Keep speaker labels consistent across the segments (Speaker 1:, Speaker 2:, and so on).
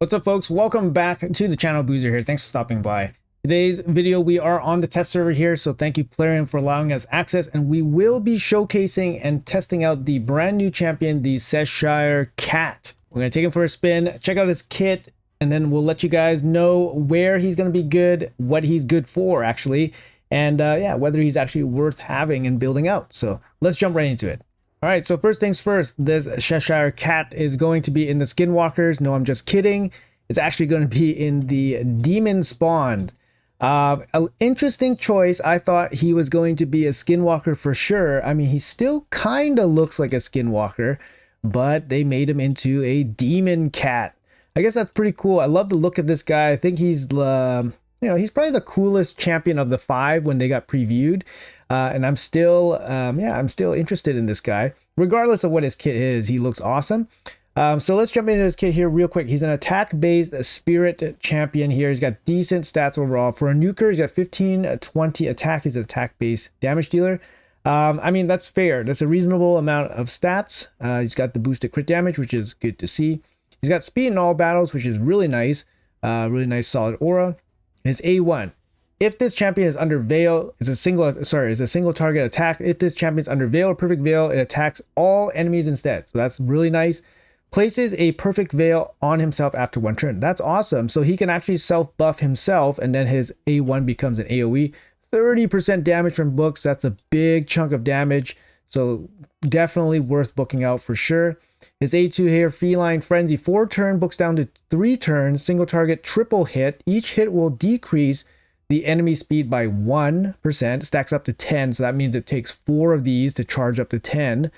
Speaker 1: What's up, folks? Welcome back to the channel. Boozer here. Thanks for stopping by. Today's video, we are on the test server here, so thank you Plarium for allowing us access, and we will be showcasing and testing out the brand new champion, the CHESHIRE Cat. We're going to take him for a spin, check out his kit, and then we'll let you guys know where he's going to be good, what he's good for actually, and yeah, whether he's actually worth having and building out. So let's jump right into it. All right, so first things first, this CHESHIRE Cat is going to be in the Skinwalkers. No, I'm just kidding. It's actually going to be in the Demon Spawned. An interesting choice. I thought he was going to be a Skinwalker for sure. I mean, he still kind of looks like a Skinwalker, but they made him into a Demon Cat. I guess that's pretty cool. I love the look of this guy. I think he's he's probably the coolest champion of the 5 when they got previewed. And I'm still, I'm still interested in this guy. Regardless of what his kit is, he looks awesome. So let's jump into his kit here real quick. He's an attack-based spirit champion here. He's got decent stats overall. For a nuker, he's got 15, 20 attack. He's an attack-based damage dealer. I mean, that's fair. That's a reasonable amount of stats. He's got the boosted crit damage, which is good to see. He's got speed in all battles, which is really nice. Really nice solid aura. His A1. If this champion is under Veil, is a single target attack. If this champion is under Veil or Perfect Veil, it attacks all enemies instead. So that's really nice. Places a Perfect Veil on himself after 1 turn. That's awesome. So he can actually self-buff himself, and then his A1 becomes an AoE. 30% damage from books. That's a big chunk of damage. So definitely worth booking out for sure. His A2 here, Feline Frenzy. 4 turn, books down to 3 turns. Single target, triple hit. Each hit will decrease the enemy speed by 1%, stacks up to 10, so that means it takes 4 of these to charge up to 10.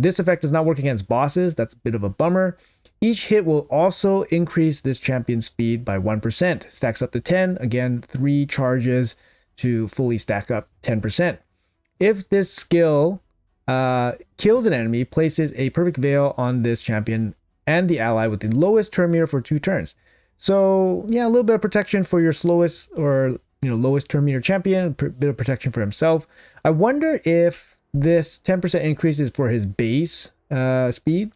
Speaker 1: This effect does not work against bosses. That's a bit of a bummer. Each hit will also increase this champion's speed by 1%, stacks up to 10. Again, 3 charges to fully stack up 10%. If this skill kills an enemy, places a Perfect Veil on this champion and the ally with the lowest turn meter for 2 turns. So yeah, a little bit of protection for your slowest or lowest turn meter champion, a bit of protection for himself. I wonder if this 10% increase is for his base speed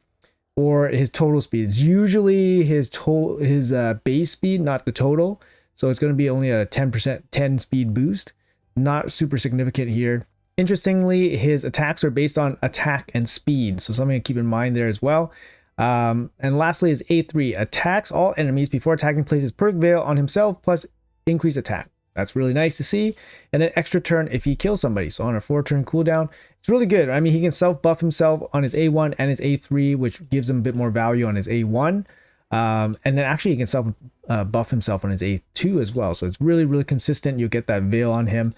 Speaker 1: or his total speed. It's usually his base speed, not the total. So it's going to be only a 10 speed boost. Not super significant here. Interestingly, his attacks are based on attack and speed. So something to keep in mind there as well. And lastly is A3, attacks all enemies before attacking, places Perfect Veil on himself plus increased attack. That's really nice to see. And an extra turn if he kills somebody. So on a 4-turn cooldown, it's really good. I mean, he can self-buff himself on his A1 and his A3, which gives him a bit more value on his A1. And then actually he can self-buff himself on his A2 as well. So it's really, really consistent. You'll get that veil on him.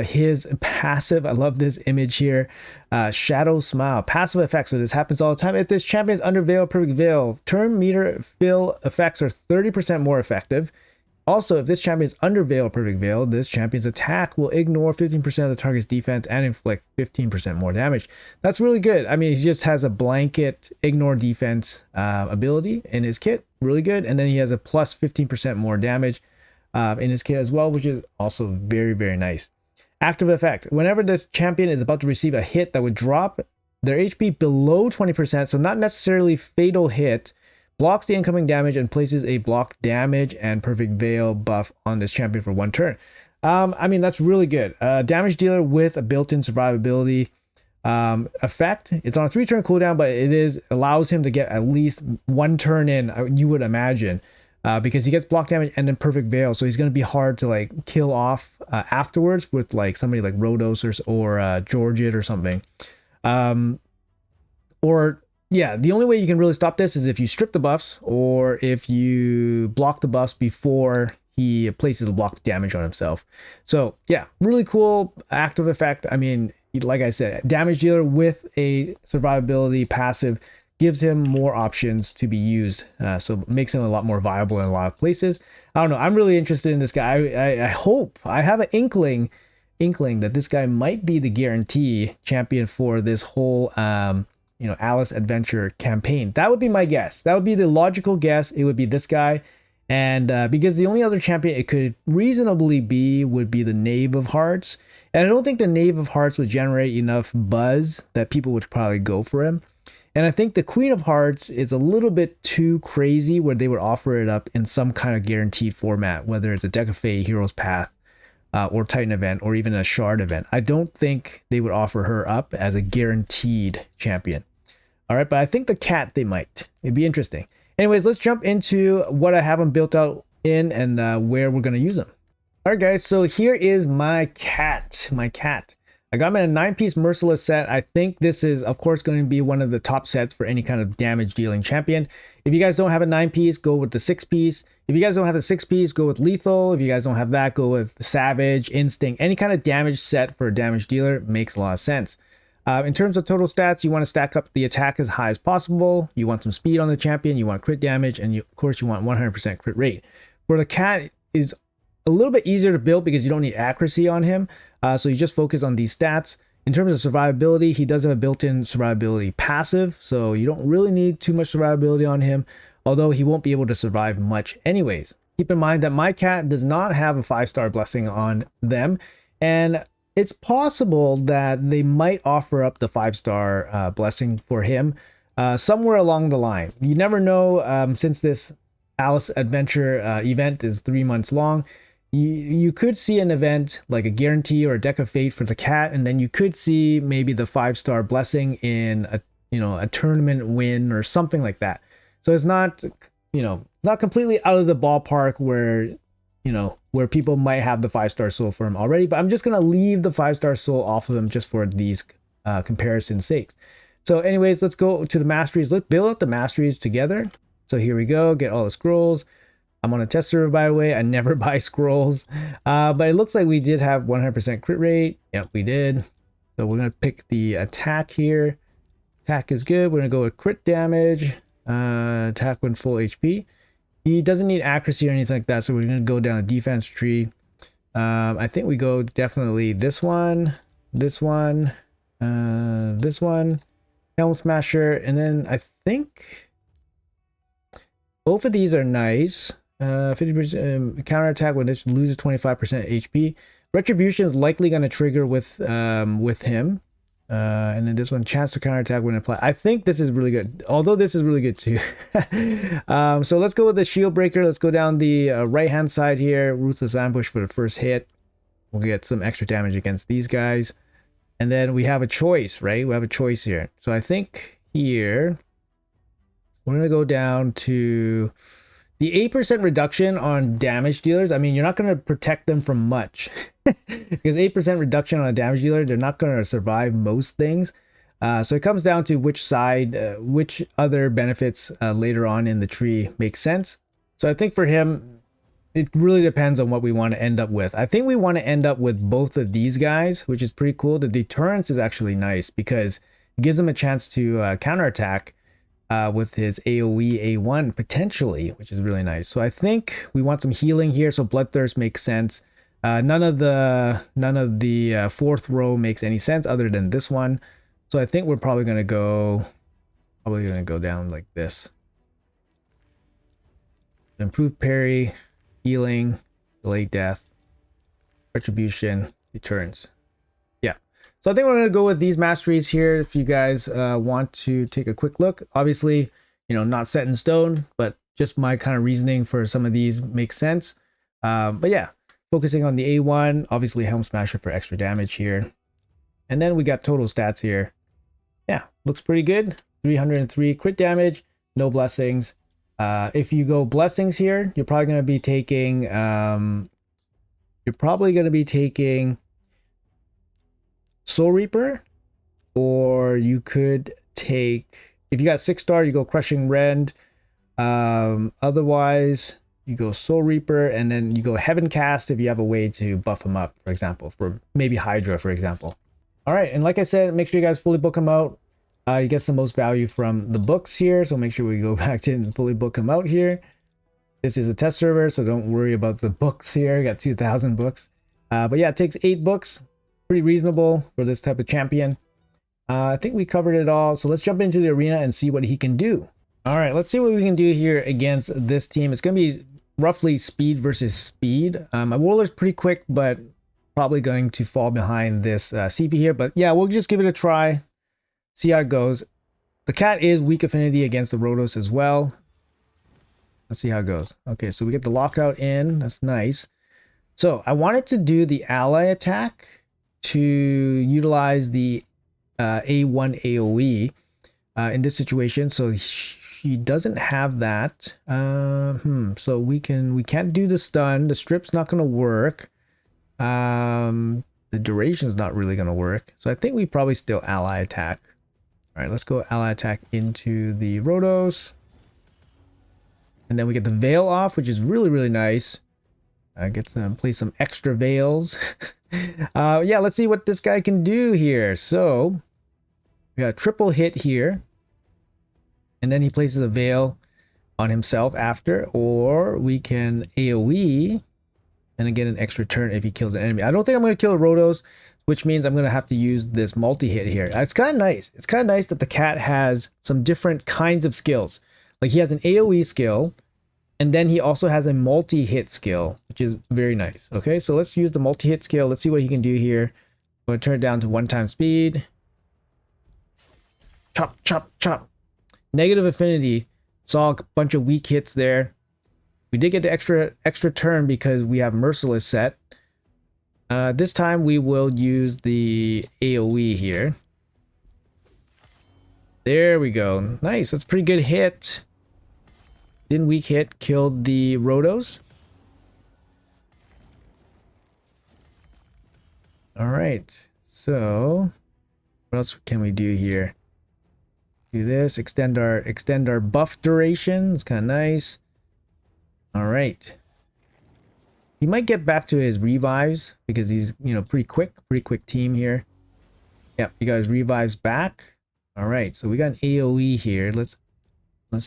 Speaker 1: His passive, I love this image here, Shadow Smile, passive effect. So this happens all the time. If this champion is under Veil, Perfect Veil, turn meter fill effects are 30% more effective. Also, if this champion is under Veil, Perfect Veil, this champion's attack will ignore 15% of the target's defense and inflict 15% more damage. That's really good. I mean, he just has a blanket ignore defense ability in his kit, really good. And then he has a plus 15% more damage in his kit as well, which is also very, very nice. Active effect. Whenever this champion is about to receive a hit that would drop their HP below 20%, so not necessarily fatal hit, blocks the incoming damage and places a block damage and Perfect Veil buff on this champion for 1 turn. I mean, that's really good. Damage dealer with a built-in survivability effect. It's on a 3-turn cooldown, but it allows him to get at least 1 turn in, you would imagine. Because he gets block damage and then Perfect Veil, so he's going to be hard to like kill off afterwards with like somebody like Rhodos or Georgid or something. Or yeah, the only way you can really stop this is if you strip the buffs or if you block the buffs before he places a block damage on himself. So yeah, really cool active effect. I mean, like I said, damage dealer with a survivability passive gives him more options to be used, so makes him a lot more viable in a lot of places. I don't know, I'm really interested in this guy. I hope, I have an inkling that this guy might be the guarantee champion for this whole Alice Adventure campaign. That would be my guess. That would be the logical guess. It would be this guy. And because the only other champion it could reasonably be would be the Knave of Hearts. And I don't think the Knave of Hearts would generate enough buzz that people would probably go for him. And I think the Queen of Hearts is a little bit too crazy where they would offer it up in some kind of guaranteed format, whether it's a Deck of Fate, Hero's Path, or Titan event, or even a Shard event. I don't think they would offer her up as a guaranteed champion. All right, but I think the cat they might. It'd be interesting. Anyways, let's jump into what I have them built out in and where we're going to use them. All right, guys, so here is my cat. I got him in a 9-piece Merciless set. I think this is, of course, going to be one of the top sets for any kind of damage dealing champion. If you guys don't have a 9-piece, go with the 6-piece. If you guys don't have the 6-piece, go with Lethal. If you guys don't have that, go with Savage, Instinct. Any kind of damage set for a damage dealer makes a lot of sense. In terms of total stats, you want to stack up the attack as high as possible. You want some speed on the champion. You want crit damage. And of course, you want 100% crit rate. For the cat is a little bit easier to build because you don't need accuracy on him. So you just focus on these stats. In terms of survivability, he does have a built-in survivability passive, so you don't really need too much survivability on him, although he won't be able to survive much anyways. Keep in mind that my cat does not have a 5-star blessing on them, and it's possible that they might offer up the 5-star blessing for him somewhere along the line. You never know, since this Alice Adventure event is 3 months long. You could see an event like a guarantee or a Deck of Fate for the cat, and then you could see maybe the 5-star blessing in a tournament win or something like that. So it's not not completely out of the ballpark where people might have the 5-star soul for him already, but I'm just gonna leave the 5-star soul off of him just for these comparison sakes. So anyways, let's go to the masteries. Let's build out the masteries together. So here we go, get all the scrolls. I'm on a test server, by the way. I never buy scrolls. But it looks like we did have 100% crit rate. Yep, we did. So we're going to pick the attack here. Attack is good. We're going to go with crit damage. Attack when full HP. He doesn't need accuracy or anything like that, so we're going to go down a defense tree. I think we go definitely this one, this one, this one, Helm Smasher, and then I think both of these are nice. 50% counterattack when this loses 25% HP. Retribution is likely going to trigger with him. And then this one, chance to counterattack when applied. I think this is really good, although this is really good too. So let's go with the shield breaker. Let's go down the right hand side here. Ruthless ambush for the first hit. We'll get some extra damage against these guys. And then we have a choice, right? We have a choice here. So I think here we're going to go down to the 8% reduction on damage dealers. I mean, you're not going to protect them from much because 8% reduction on a damage dealer, they're not going to survive most things. So it comes down to which side, which other benefits later on in the tree make sense. So I think for him, it really depends on what we want to end up with. I think we want to end up with both of these guys, which is pretty cool. The deterrence is actually nice because it gives him a chance to counterattack with his AoE A1 potentially, which is really nice. So I think we want some healing here. So Bloodthirst makes sense. None of the fourth row makes any sense other than this one. So I think we're probably gonna go down like this. Improved parry, healing, delayed death, retribution, deterrence. Yeah. So I think we're going to go with these masteries here if you guys want to take a quick look. Obviously, not set in stone, but just my kind of reasoning for some of these makes sense. But yeah, focusing on the A1, obviously Helm Smasher for extra damage here. And then we got total stats here. Yeah, looks pretty good. 303 crit damage, no blessings. If you go blessings here, you're probably going to be taking Soul Reaper, or you could take, if you got 6-star, you go Crushing Rend. Otherwise, you go Soul Reaper, and then you go Heaven Cast if you have a way to buff them up, for example, for maybe Hydra, for example. All right, and like I said, make sure you guys fully book them out. You get the most value from the books here, so make sure we go back to and fully book them out here. This is a test server, so don't worry about the books here. You got 2,000 books. But yeah, it takes 8 books. Pretty reasonable for this type of champion. I think we covered it all, so let's jump into the arena and see what he can do. All right, let's see what we can do here against this team. It's going to be roughly speed versus speed. My Warlord's pretty quick, but probably going to fall behind this CP here. But yeah, we'll just give it a try. See how it goes. the cat is weak affinity against the Rotos as well. Let's see how it goes. Okay, so we get the lockout in. That's nice. So I wanted to do the ally attack to utilize the A1 AoE in this situation. So she doesn't have that. So we can't do the stun. The strip's not gonna work. The duration's not really gonna work. So I think we probably still ally attack. All right, let's go ally attack into the Rotos. And then we get the veil off, which is really, really nice. Get to play some extra veils. Yeah, let's see what this guy can do here. So we got a triple hit here. And then he places a veil on himself after. Or we can AoE and then get an extra turn if he kills an enemy. I don't think I'm going to kill a Rotos, which means I'm going to have to use this multi-hit here. It's kind of nice. It's kind of nice that the cat has some different kinds of skills. Like he has an AoE skill, and then he also has a multi-hit skill, which is very nice. Okay, so let's use the multi-hit skill. Let's see what he can do here. I'm going to turn it down to 1x speed. Chop, chop, chop. Negative affinity. Saw a bunch of weak hits there. We did get the extra turn because we have Merciless set. This time we will use the AoE here. There we go. Nice. That's a pretty good hit. Didn't weak hit. Killed the Rotos. All right. So what else can we do here? Do this. Extend our buff duration. It's kind of nice. All right. He might get back to his revives because he's, pretty quick team here. Yep, he got his revives back. All right, so we got an AoE here. Let's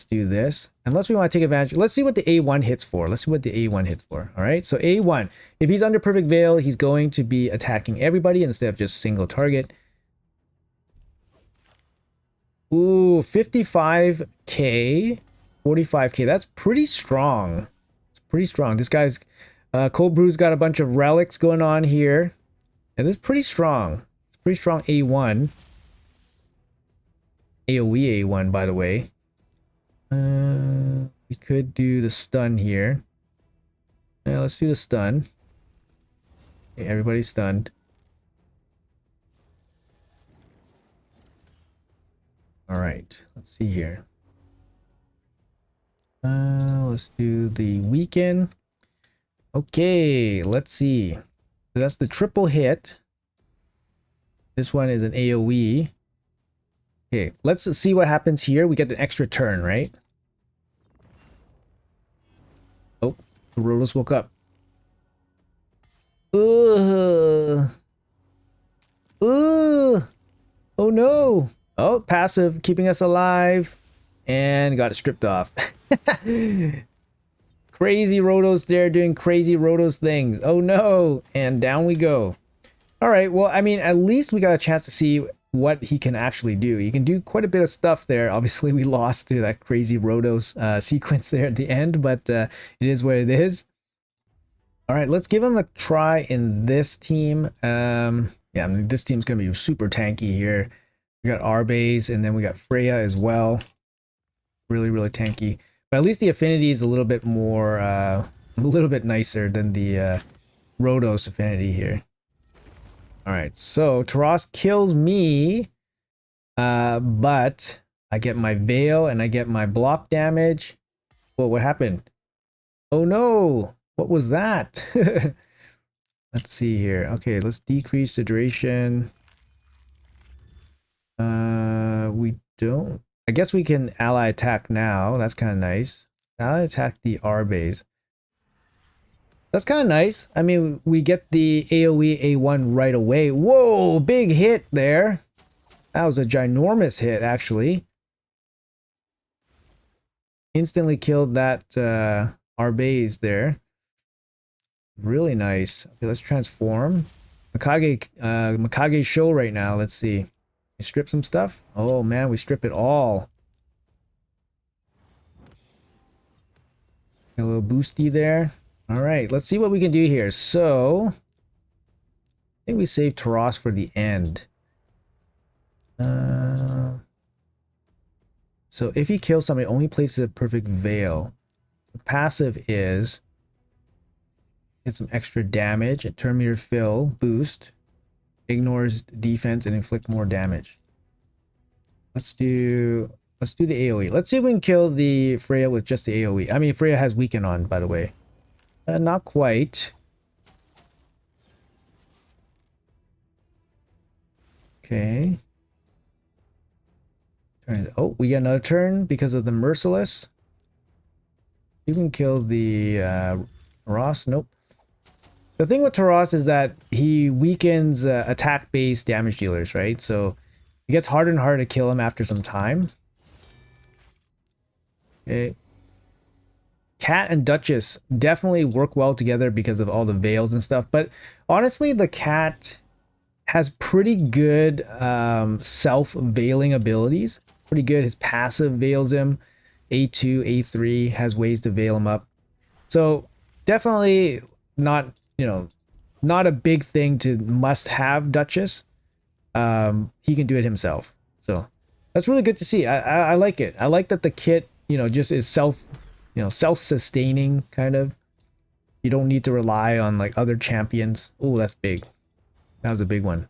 Speaker 1: do this. Unless we want to take advantage. Let's see what the A1 hits for. Let's see what the A1 hits for. All right, so A1. If he's under perfect veil, he's going to be attacking everybody instead of just single target. Ooh, 55k, 45k. That's pretty strong. It's pretty strong. This guy's Cold Brew's got a bunch of relics going on here. And this is pretty strong. It's pretty strong A1. AoE A1, by the way. We could do the stun here. Yeah, let's do the stun. Okay, everybody's stunned. All right, let's see here. Let's do the weaken. Okay, let's see. So that's the triple hit. This one is an AoE. Okay, let's see what happens here. We get an extra turn, right? Oh, the Rotos woke up. Ugh. Ugh. Oh no. Oh, passive, keeping us alive. And got it stripped off. Crazy Rotos there doing crazy Rotos things. Oh no. And down we go. All right, well, I mean, at least we got a chance to see what he can actually do. He can do quite a bit of stuff there. Obviously, we lost to that crazy Rotos sequence there at the end, but it is what it is. All right, let's give him a try in this team. Yeah, I mean, this team's going to be super tanky here. We got Arbase, and then we got Freya as well. Really, really tanky. But at least the affinity is a little bit more, a little bit nicer than the Rotos affinity here. All right, so Taras kills me, but I get my Veil and I get my block damage. Whoa, what happened? Oh no, what was that? Let's see here. Okay, let's decrease the duration. We don't. I guess we can ally attack now. That's kind of nice. Ally attack the R-base. That's kind of nice. I mean, we get the AoE A1 right away. Whoa, big hit there. That was a ginormous hit, actually. Instantly killed that R-base there. Really nice. Okay, let's transform. Mikage show right now. Let's see. We strip some stuff. Oh man, we strip it all. A little boosty there. All right, let's see what we can do here. So, I think we save Taras for the end. So if he kills somebody, only places a perfect veil. The passive is get some extra damage, and turn meter fill, boost, ignores defense, and inflict more damage. Let's do the AoE. Let's see if we can kill the Freya with just the AoE. I mean, Freya has weaken on, by the way. Not quite. Okay. Oh, we get another turn because of the Merciless. You can kill the Ross. Nope. The thing with Taras is that he weakens attack-based damage dealers, right? So it gets harder and harder to kill him after some time. Okay. Cat and Duchess definitely work well together because of all the veils and stuff. But honestly, the Cat has pretty good self-veiling abilities. Pretty good. His passive veils him. A2, A3 has ways to veil him up. So definitely not, you know, not a big thing to must have Duchess. He can do it himself. So that's really good to see. I like it. I like that the kit, you know, just is self-sustaining kind of. You don't need to rely on like other champions. Oh, that's big. That was a big one.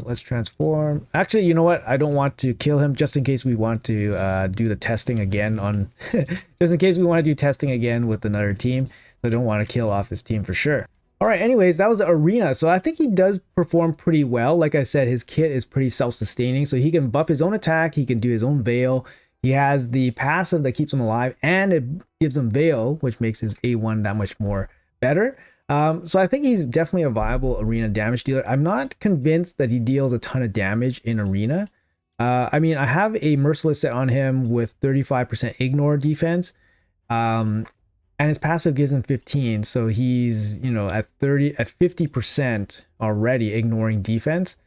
Speaker 1: Let's transform. Actually, you know what? I don't want to kill him just in case we want to do the testing again on just in case we want to do testing again with another team. So I don't want to kill off his team for sure. All right, anyways, that was the arena. So I think he does perform pretty well. Like I said, his kit is pretty self-sustaining. So he can buff his own attack. He can do his own veil. He has the passive that keeps him alive, and it gives him veil, which makes his A1 that much more better. So I think he's definitely a viable arena damage dealer. I'm not convinced that he deals a ton of damage in arena. I mean, I have a Merciless set on him with 35% ignore defense. And his passive gives him 15. So he's, you know, at 50% already ignoring defense.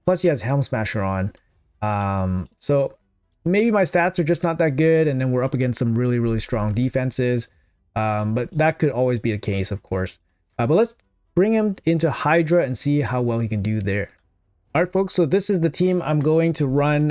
Speaker 1: Plus he has Helm Smasher on. So maybe my stats are just not that good. And then we're up against some really, really strong defenses. But that could always be the case, of course. But let's bring him into Hydra and see how well he can do there. All right, folks, so this is the team I'm going to run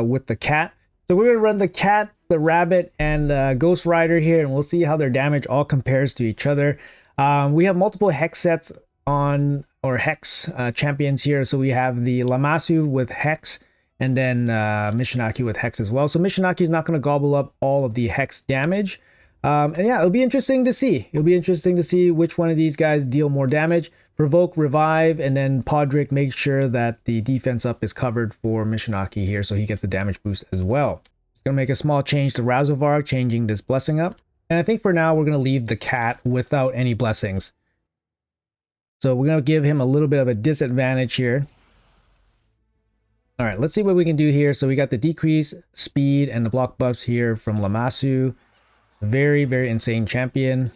Speaker 1: with the Cat. So we're going to run the Cat, the Rabbit, and Ghost Rider here, and we'll see how their damage all compares to each other. We have multiple Hex sets on, or Hex champions here. So we have the Lamassu with Hex, and then Mishinaki with Hex as well. So Mishinaki is not going to gobble up all of the Hex damage. And yeah, it'll be interesting to see. It'll be interesting to see which one of these guys deal more damage. Provoke, revive, and then Podrick makes sure that the defense up is covered for Mishinaki here, so he gets the damage boost as well. It's going to make a small change to Razovarg, changing this blessing up. And I think for now, we're going to leave the Cat without any blessings. So we're going to give him a little bit of a disadvantage here. All right, let's see what we can do here. So we got the decrease, speed, and the block buffs here from Lamassu. Very, very insane champion.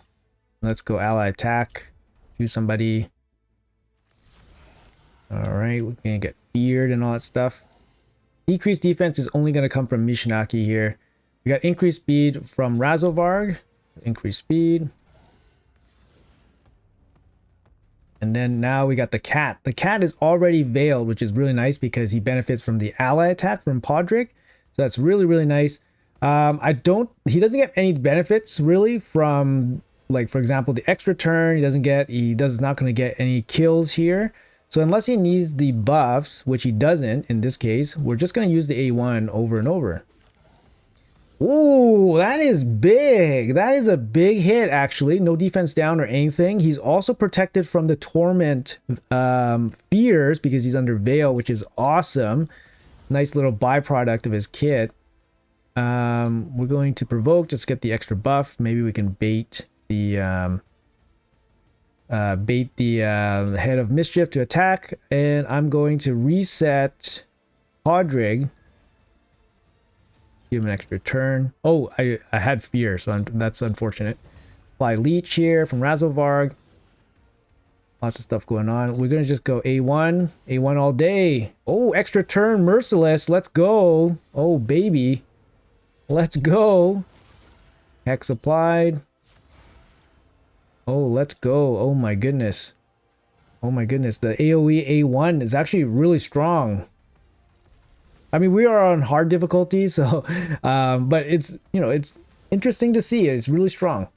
Speaker 1: Let's go ally attack. Do somebody. All right, we're gonna get feared and all that stuff. Decreased defense is only gonna come from Mishinaki here. We got increased speed from Razovarg. Increased speed. And then now we got the Cat. The Cat is already veiled, which is really nice because he benefits from the ally attack from Podrick. So that's really, really nice. He doesn't get any benefits really from, like, for example, the extra turn. He's not going to get any kills here. So unless he needs the buffs, which he doesn't in this case, we're just going to use the A1 over and over. Ooh, that is big. That is a big hit, actually. No defense down or anything. He's also protected from the Torment fears because he's under Veil, which is awesome. Nice little byproduct of his kit. We're going to provoke, just get the extra buff. Maybe we can bait the head of mischief to attack, and I'm going to reset Podrick. Give him an extra turn. Oh, I had fear, so that's unfortunate. Fly leech here from Razovarg. Lots of stuff going on. We're gonna just go A1 all day. Oh, extra turn Merciless. Let's go. Oh baby. Let's go. Hex applied. Oh, let's go. Oh my goodness. Oh my goodness. The AoE A1 is actually really strong. I mean, we are on hard difficulty, so but it's, you know, it's interesting to see. It's really strong.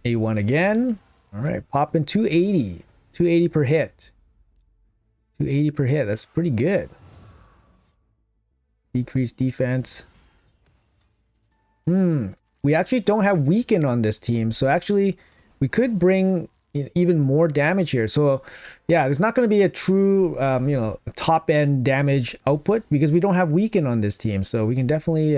Speaker 1: A1 again. All right, popping 280. 280 per hit. 280 per hit. That's pretty good. Decreased defense. We actually don't have weaken on this team, so actually we could bring even more damage here. So yeah, there's not going to be a true you know, top end damage output because we don't have weaken on this team. So we can definitely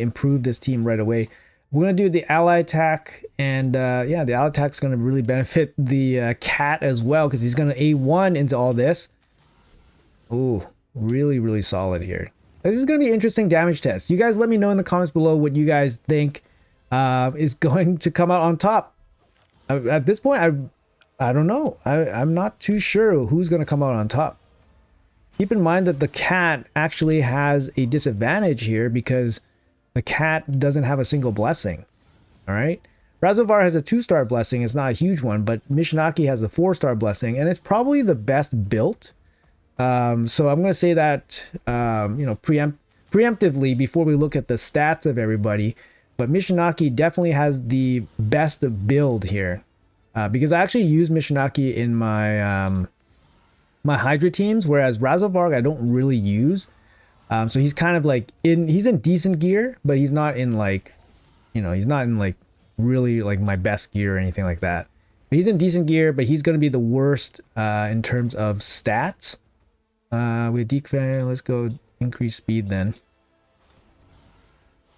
Speaker 1: improve this team right away. We're going to do the ally attack, and yeah, the ally attack is going to really benefit the cat as well because he's going to A1 into all this. Oh, really solid here. This is going to be an interesting damage test. You guys let me know in the comments below what you guys think is going to come out on top. At this point, I don't know. I'm not too sure who's going to come out on top. Keep in mind that the cat actually has a disadvantage here because the cat doesn't have a single blessing. All right. Razovar has a 2-star blessing. It's not a huge one, but Mishinaki has a 4-star blessing, and it's probably the best built. So I'm going to say that, you know, preemptively before we look at the stats of everybody, but Mishinaki definitely has the best build here, because I actually use Mishinaki in my, my Hydra teams, whereas Razovarg I don't really use. So he's kind of like he's in decent gear, but he's not in like, you know, he's not in like really like my best gear or anything like that. But he's in decent gear, but he's going to be the worst, in terms of stats. With decfan, let's go increase speed then.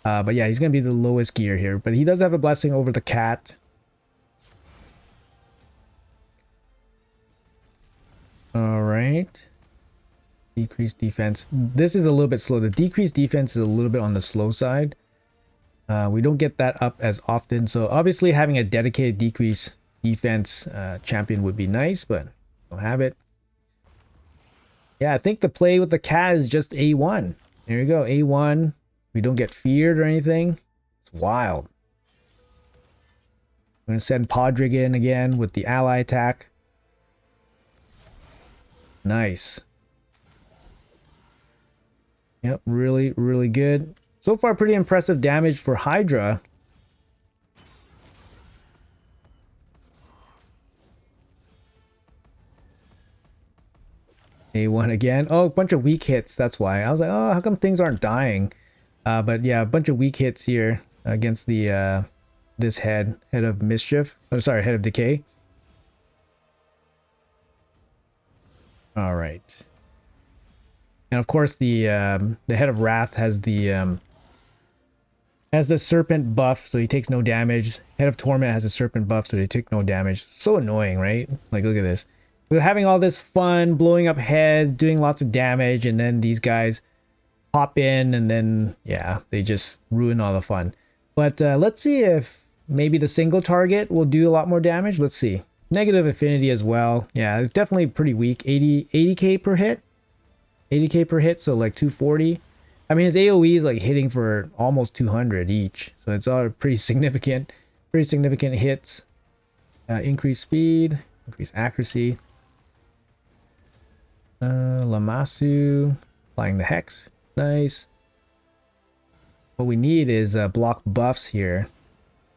Speaker 1: But yeah, he's gonna be the lowest gear here, but he does have a blessing over the cat. All right, decreased defense. This is a little bit slow. The decreased defense is a little bit on the slow side. We don't get that up as often, so obviously having a dedicated decrease defense champion would be nice, but don't have it. Yeah, I think the play with the cat is just A1. There you go, A1. We don't get feared or anything. It's wild. I'm going to send Podrick in again with the ally attack. Nice. Yep, really good. So far, pretty impressive damage for Hydra. A1 again. Oh, a bunch of weak hits. That's why. I was like, oh, how come things aren't dying? But yeah, a bunch of weak hits here against the this head of mischief. Oh, sorry, head of decay. All right. And of course, the head of wrath has the serpent buff, so he takes no damage. Head of torment has a serpent buff, so they take no damage. So annoying, right? Like, look at this. We're having all this fun, blowing up heads, doing lots of damage, and then these guys pop in, and then, yeah, they just ruin all the fun. But let's see if maybe the single target will do a lot more damage. Let's see. Negative affinity as well. Yeah, it's definitely pretty weak. 80k per hit. 80k per hit, so like 240. I mean, his AoE is like hitting for almost 200 each. So it's all pretty significant hits. Increased speed, increased accuracy. Lamasu, applying the hex. Nice. What we need is block buffs here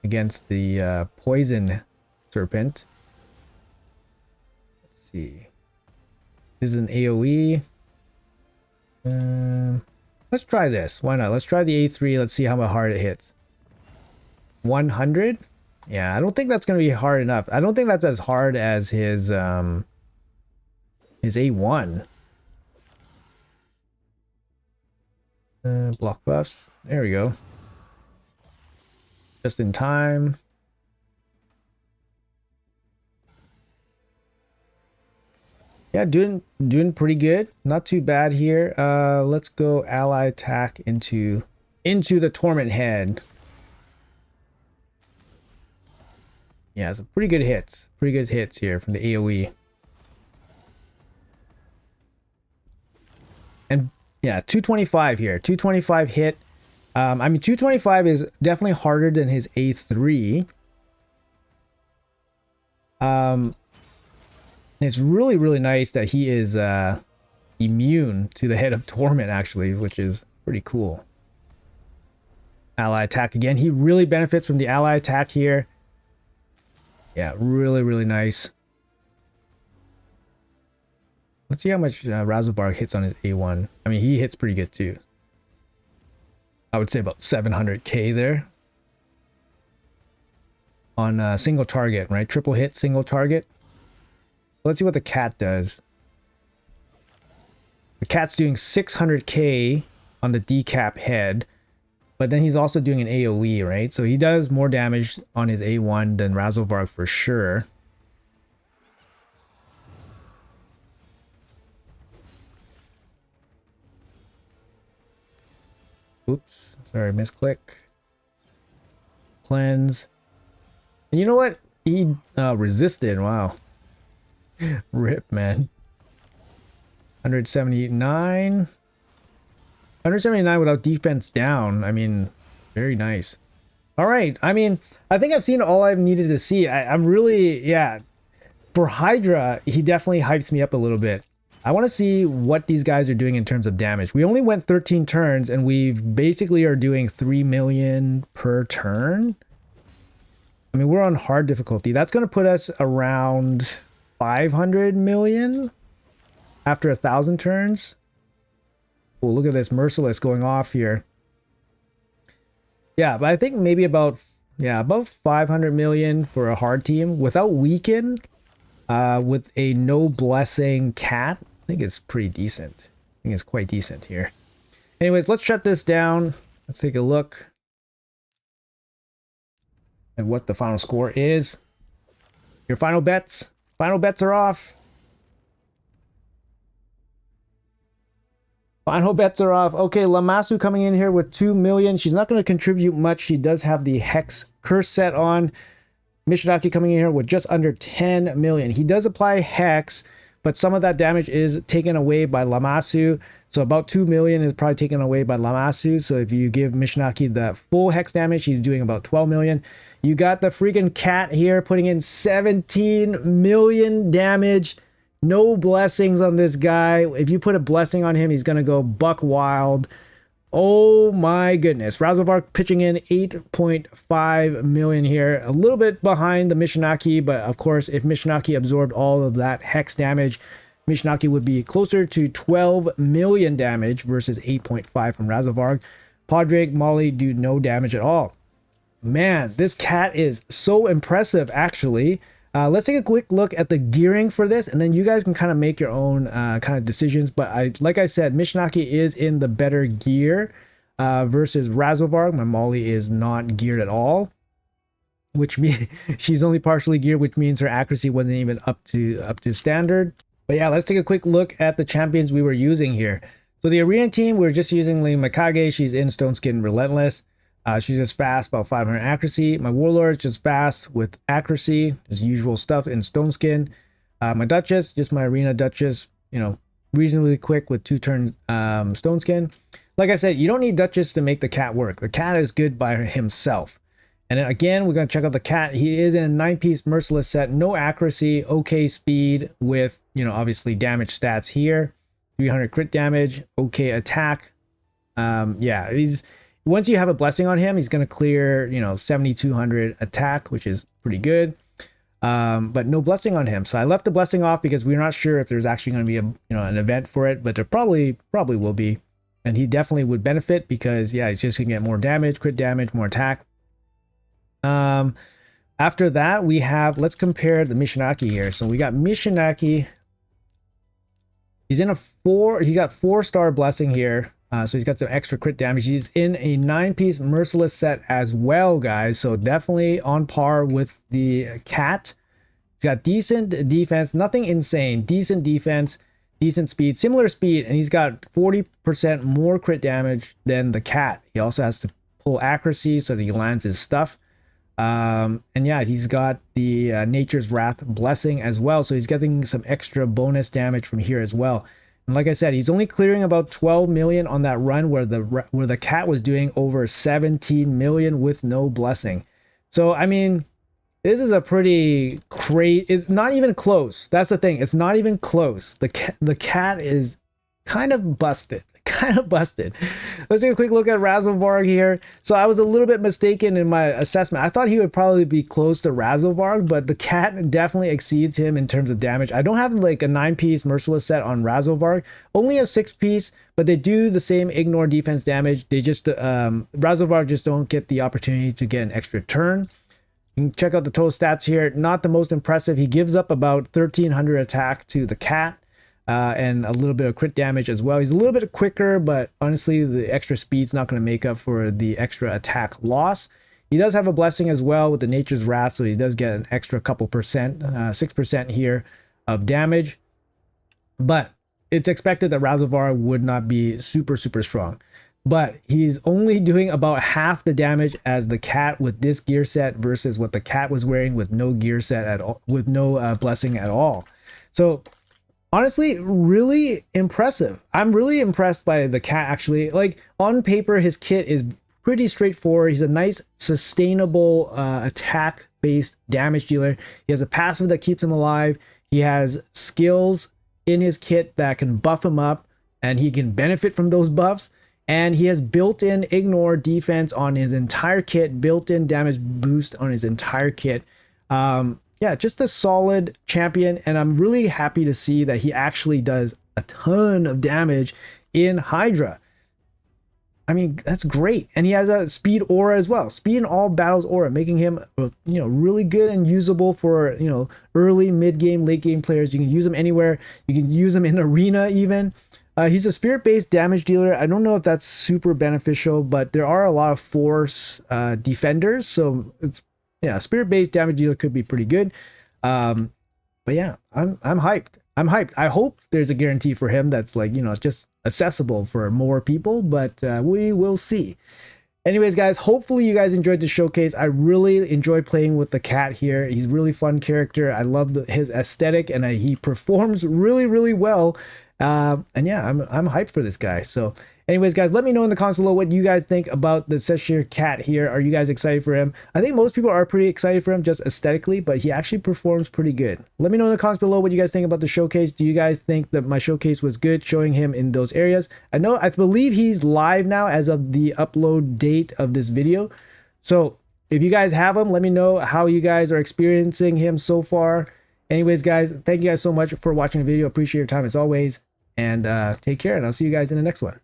Speaker 1: against the poison serpent. Let's see. This is an AoE. Let's try this. Why not? Let's try the A3. Let's see how hard it hits. 100? Yeah, I don't think that's going to be hard enough. I don't think that's as hard as his A1. Block buffs. There we go. Just in time. Yeah, doing pretty good. Not too bad here. Let's go ally attack into the torment head. Yeah, some pretty good hits. Pretty good hits here from the AoE. And yeah, 225 here. 225 hit. I mean, 225 is definitely harder than his A3. It's really nice that he is immune to the Head of Torment, actually, which is pretty cool. Ally attack again. He really benefits from the ally attack here. Yeah, really, really nice. Let's see how much Razzlebark hits on his A1. I mean, he hits pretty good too. I would say about 700k there. On a single target, right? Triple hit, single target. Let's see what the cat does. The cat's doing 600k on the decap head. But then he's also doing an AoE, right? So he does more damage on his A1 than Razzlebark for sure. Oops, sorry, misclick. Cleanse. And you know what? He resisted. Wow. Rip, man. 179. 179 without defense down. I mean, very nice. All right. I mean, I think I've seen all I've needed to see. I'm really, yeah. For Hydra, he definitely hypes me up a little bit. I want to see what these guys are doing in terms of damage. We only went 13 turns, and we basically are doing 3 million per turn. I mean, we're on hard difficulty. That's going to put us around 500 million after 1,000 turns. Oh, look at this Merciless going off here. Yeah, but I think maybe about 500 million for a hard team without weaken, with a no blessing cat. I think it's pretty decent. I think it's quite decent here. Anyways, let's shut this down. Let's take a look at what the final score is. Your final bets. Final bets are off. Final bets are off. Okay, Lamassu coming in here with 2 million. She's not going to contribute much. She does have the Hex Curse set on. Mishinaki coming in here with just under 10 million. He does apply Hex, but some of that damage is taken away by Lamassu. So about 2 million is probably taken away by Lamassu. So if you give Mishinaki the full Hex damage, he's doing about 12 million. You got the freaking cat here putting in 17 million damage. No blessings on this guy. If you put a blessing on him, he's going to go buck wild. Oh my goodness. Razzlebark pitching in 8.5 million here. A little bit behind the Mishinaki, but of course, if Mishinaki absorbed all of that Hex damage, Mishinaki would be closer to 12 million damage versus 8.5 from Razzlebark. Padraig, Molly do no damage at all. Man, this cat is so impressive, actually. Let's take a quick look at the gearing for this, and then you guys can kind of make your own kind of decisions. But like I said, Mishinaki is in the better gear versus Razzlebark. My Molly is not geared at all, which means she's only partially geared, which means her accuracy wasn't even up to standard. But yeah, let's take a quick look at the champions we were using here. So the arena team, we're just using Lane Mikage. She's in Stone Skin Relentless. She's just fast, about 500 accuracy. My Warlord is just fast with accuracy, just usual stuff in Stone Skin. My Duchess, just my Arena Duchess, you know, reasonably quick with 2-turn Stone Skin. Like I said, you don't need Duchess to make the cat work. The cat is good by himself. And then again, we're going to check out the cat. He is in a 9-piece Merciless set, no accuracy, okay speed with, you know, obviously damage stats here. 300 crit damage, okay attack. Yeah, once you have a blessing on him, he's going to clear, you know, 7,200 attack, which is pretty good. But no blessing on him. So I left the blessing off because we're not sure if there's actually going to be an event for it, but there probably will be. And he definitely would benefit because, yeah, he's just going to get more damage, crit damage, more attack. After that, we have, let's compare the Mishinaki here. So we got Mishinaki. He's in he got 4-star blessing here. So he's got some extra crit damage. He's in a 9-piece Merciless set as well, guys. So definitely on par with the cat. He's got decent defense, nothing insane. Decent defense, decent speed, similar speed, and he's got 40% more crit damage than the cat. He also has to pull accuracy so that he lands his stuff. And yeah, he's got the Nature's Wrath blessing as well. So he's getting some extra bonus damage from here as well. And like I said, he's only clearing about 12 million on that run where the cat was doing over 17 million with no blessing. So, I mean, this is a pretty crazy, it's not even close. That's the thing. It's not even close. The cat is kind of busted. Kind of busted. Let's take a quick look at Razzlevarg here. So I was a little bit mistaken in my assessment. I thought he would probably be close to Razzlevarg, but the cat definitely exceeds him in terms of damage. I don't have like a 9-piece Merciless set on Razzlevarg, only a 6-piece, but they do the same ignore defense damage. They just Razzlevarg just don't get the opportunity to get an extra turn. You can check out the total stats here. Not the most impressive. He gives up about 1300 attack to the cat. And a little bit of crit damage as well. He's a little bit quicker, but honestly, the extra speed's not going to make up for the extra attack loss. He does have a blessing as well with the Nature's Wrath, so he does get an extra couple percent, 6% here of damage. But it's expected that Razzlevarg would not be super strong. But he's only doing about half the damage as the cat with this gear set versus what the cat was wearing with no gear set at all, with no blessing at all. So honestly, really impressive. I'm really impressed by the cat, actually. Like, on paper, his kit is pretty straightforward. He's a nice, sustainable attack-based damage dealer. He has a passive that keeps him alive. He has skills in his kit that can buff him up, and he can benefit from those buffs. And he has built-in ignore defense on his entire kit, built-in damage boost on his entire kit. Yeah, just a solid champion, and I'm really happy to see that he actually does a ton of damage in Hydra. I mean, that's great. And he has a speed aura as well. Speed in all battles aura, making him, really good and usable for, early, mid-game, late-game players. You can use him anywhere. You can use him in arena even. He's a spirit-based damage dealer. I don't know if that's super beneficial, but there are a lot of force defenders, so it's, yeah, spirit-based damage dealer could be pretty good. But yeah, I'm hyped. I'm hyped. I hope there's a guarantee for him that's like, just accessible for more people, but we will see. Anyways, guys, hopefully you guys enjoyed the showcase. I really enjoy playing with the cat here. He's a really fun character. I love his aesthetic, and he performs really well. And yeah, I'm hyped for this guy. So anyways, guys, let me know in the comments below what you guys think about the CHESHIRE Cat here. Are you guys excited for him? I think most people are pretty excited for him just aesthetically, but he actually performs pretty good. Let me know in the comments below what you guys think about the showcase. Do you guys think that my showcase was good, showing him in those areas? I believe he's live now as of the upload date of this video. So if you guys have him, let me know how you guys are experiencing him so far. Anyways, guys, thank you guys so much for watching the video. Appreciate your time as always. And take care, and I'll see you guys in the next one.